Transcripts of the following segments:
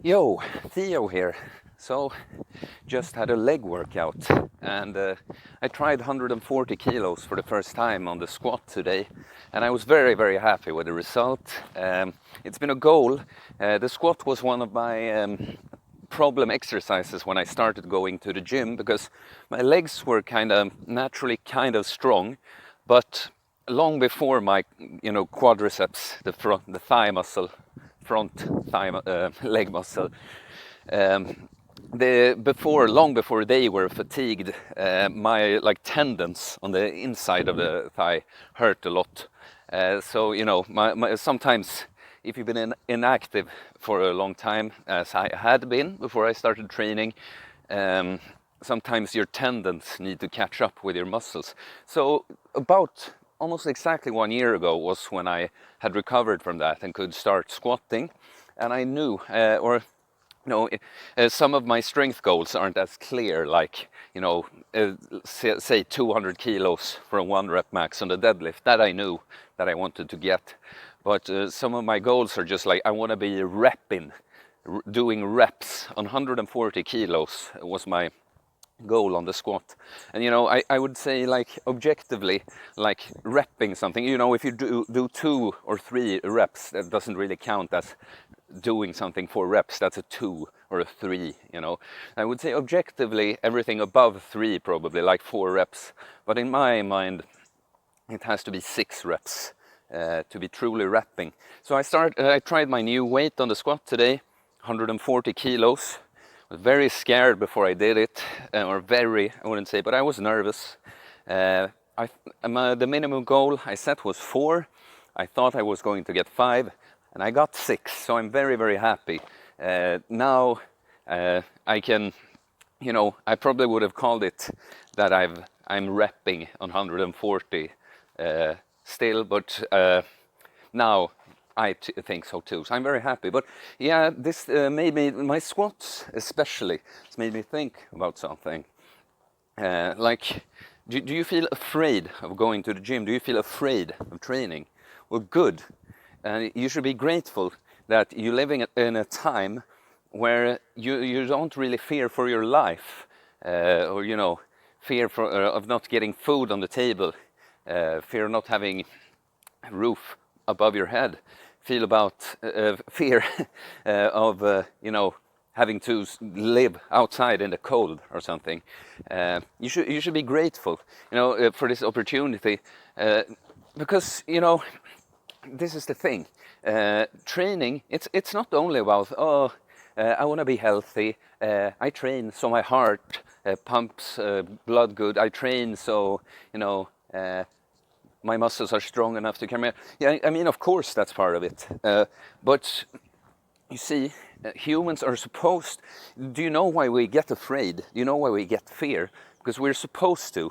Yo, Theo here. So, just had a leg workout and I tried 140 kilos for the first time on the squat today, and I was very, very happy with the result. It's been a goal. The squat was one of my problem exercises when I started going to the gym because my legs were kind of naturally kind of strong, but long before my quadriceps, the thigh muscle, front thigh leg muscle, um, long before they were fatigued, my tendons on the inside of the thigh hurt a lot. So sometimes if you've been inactive for a long time, as I had been before I started training, sometimes your tendons need to catch up with your muscles. So about almost exactly 1 year ago was when I had recovered from that and could start squatting, and I knew, some of my strength goals aren't as clear, like, say 200 kilos for a 1 rep max on the deadlift. That I knew that I wanted to get. But some of my goals are just like, I want to be doing reps on 140 kilos was my goal on the squat. And I would say, like, objectively, like repping something, if you do 2 or 3 reps, that doesn't really count as doing something 4 reps. That's a 2 or a 3. I would say objectively everything above 3, probably like 4 reps, but in my mind it has to be 6 reps to be truly repping. So I tried my new weight on the squat today, 140 kilos. I was very scared before I did it, or very, I wouldn't say, but I was nervous. The minimum goal I set was 4. I thought I was going to get 5, and I got 6, so I'm very, very happy. Now I can, I probably would have called it that I'm repping on 140 still, but now I think so too. So I'm very happy. But yeah, this made me, my squats especially, it's made me think about something. Like, do you feel afraid of going to the gym? Do you feel afraid of training? Well, good. You should be grateful that you're living in a time where you don't really fear for your life, or fear of not getting food on the table, fear of not having a roof above your head, fear of having to live outside in the cold or something. You should be grateful, for this opportunity, because this is the thing. Training, it's not only about, I want to be healthy. I train so my heart pumps blood good. I train so my muscles are strong enough to carry. Yeah, I mean, of course that's part of it. But you see, humans are supposed. Do you know why we get afraid? Do you know why we get fear? Because we're supposed to,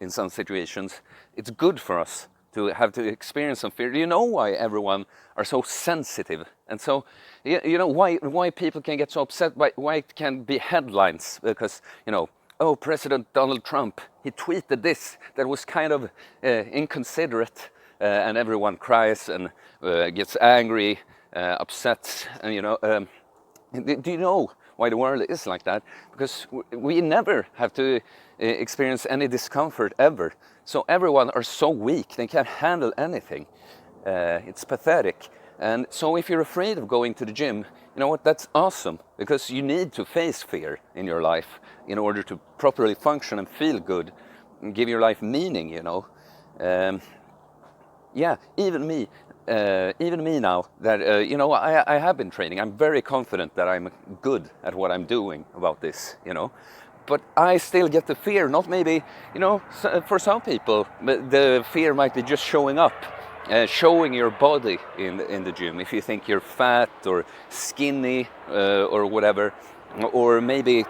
in some situations. It's good for us to have to experience some fear. Do you know why everyone are so sensitive? And so, why people can get so upset, why it can be headlines? Because, oh, President Donald Trump, he tweeted this that was kind of inconsiderate, and everyone cries and gets angry, upset, and do you know why the world is like that? Because we never have to experience any discomfort ever. So everyone are so weak, they can't handle anything. It's pathetic. And so if you're afraid of going to the gym, you know what, that's awesome, because you need to face fear in your life in order to properly function and feel good and give your life meaning, yeah, even me now that, I have been training. I'm very confident that I'm good at what I'm doing about this, But I still get the fear, not maybe, for some people, the fear might be just showing up, showing your body in the gym. If you think you're fat or skinny or whatever, or maybe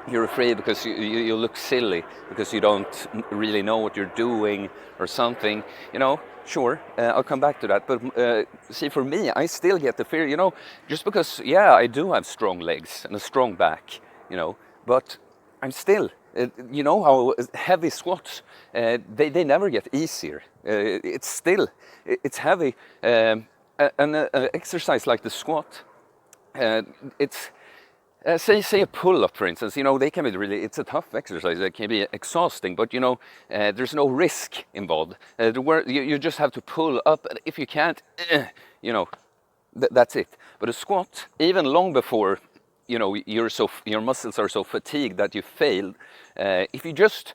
you're afraid because you look silly, because you don't really know what you're doing or something, Sure, I'll come back to that. But see, for me, I still get the fear, just because, yeah, I do have strong legs and a strong back, but I'm still, how heavy squats, they never get easier. It's heavy. An exercise like the squat, it's say a pull-up, for instance. You know, they can be really, it's a tough exercise. It can be exhausting, but you know, there's no risk involved. You just have to pull up, and if you can't, you know, that's it. But a squat, even long before, you know, your muscles are so fatigued that you failed, if you just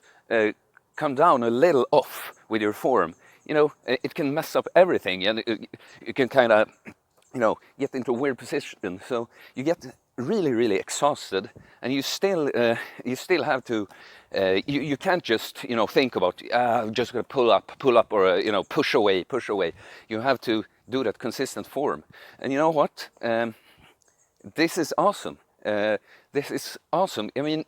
come down a little off with your form, you know, it can mess up everything, and you can kind of, you know, get into a weird position. So you get really exhausted, and you still have to, you can't just, you know, think about, I'm just gonna pull up, or you know, push away. You have to do that consistent form. And you know what, this is awesome. This is awesome. I mean,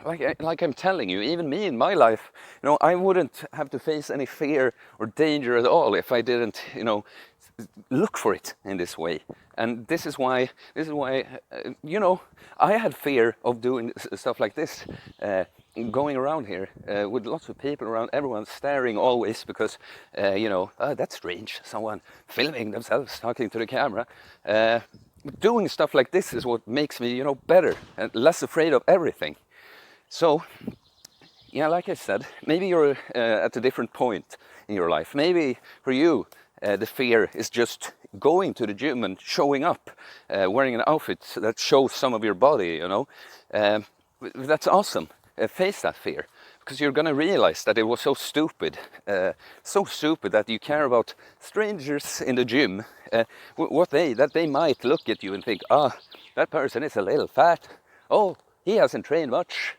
like I'm telling you, even me in my life, you know, I wouldn't have to face any fear or danger at all if I didn't, you know, look for it in this way. And this is why you know, I had fear of doing stuff like this, going around here with lots of people around, everyone staring always, because you know, that's strange, someone filming themselves talking to the camera. Doing stuff like this is what makes me, you know, better and less afraid of everything. So yeah, like I said, maybe you're at a different point in your life. Maybe for you, the fear is just going to the gym and showing up, wearing an outfit that shows some of your body, you know. That's awesome. Face that fear, because you're going to realize that it was so stupid that you care about strangers in the gym, that they might look at you and think, that person is a little fat. Oh, he hasn't trained much.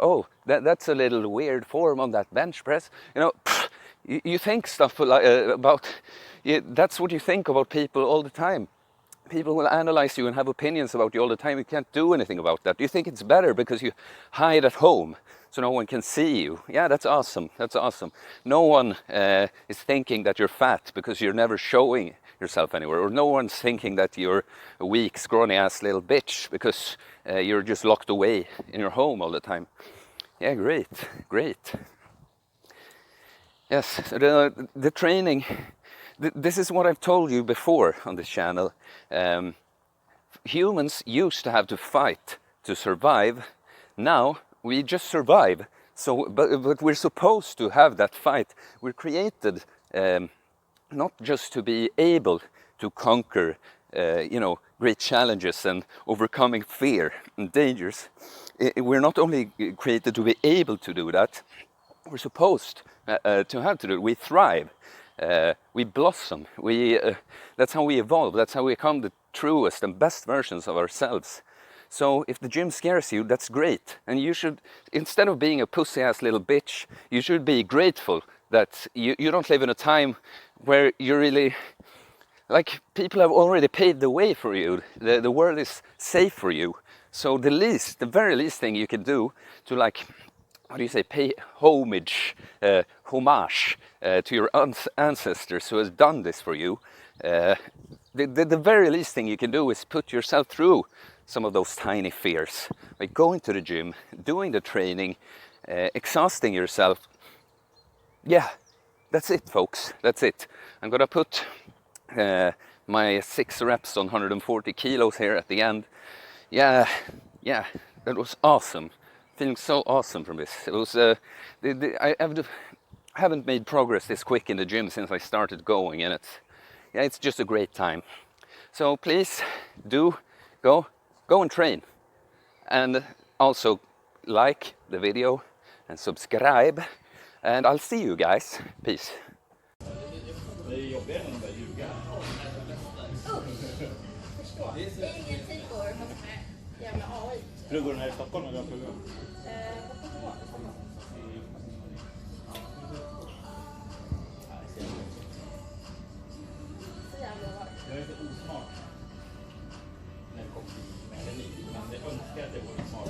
Oh, that's a little weird form on that bench press. You know, you think stuff like, that's what you think about people all the time. People will analyze you and have opinions about you all the time. You can't do anything about that. You think it's better because you hide at home so no one can see you. Yeah, that's awesome. That's awesome. No one is thinking that you're fat because you're never showing yourself anywhere. Or no one's thinking that you're a weak, scrawny-ass little bitch because you're just locked away in your home all the time. Yeah, great. Yes, the training, this is what I've told you before on this channel. Humans used to have to fight to survive. Now we just survive. So, but we're supposed to have that fight. We're created not just to be able to conquer, you know, great challenges and overcoming fear and dangers. We're not only created to be able to do that, we're supposed to have to do it. We thrive, we blossom, that's how we evolve, that's how we become the truest and best versions of ourselves. So if the gym scares you, that's great. And you should, instead of being a pussy-ass little bitch, you should be grateful that you don't live in a time where you're really, like, people have already paved the way for you. The world is safe for you. So the very least thing you can do to, like, how do you say, pay homage to your ancestors who has done this for you. The very least thing you can do is put yourself through some of those tiny fears, like going to the gym, doing the training, exhausting yourself. Yeah, that's it, folks. That's it. I'm gonna put my 6 reps on 140 kilos here at the end. Yeah, that was awesome. Feeling so awesome from this. It was I haven't made progress this quick in the gym since I started going, and it's just a great time. So please do go and train, and also like the video and subscribe, and I'll see you guys. Peace. Du går här i Stockholm eller pluggar? Jag är lite osmart. Men det önskar att det vore smart.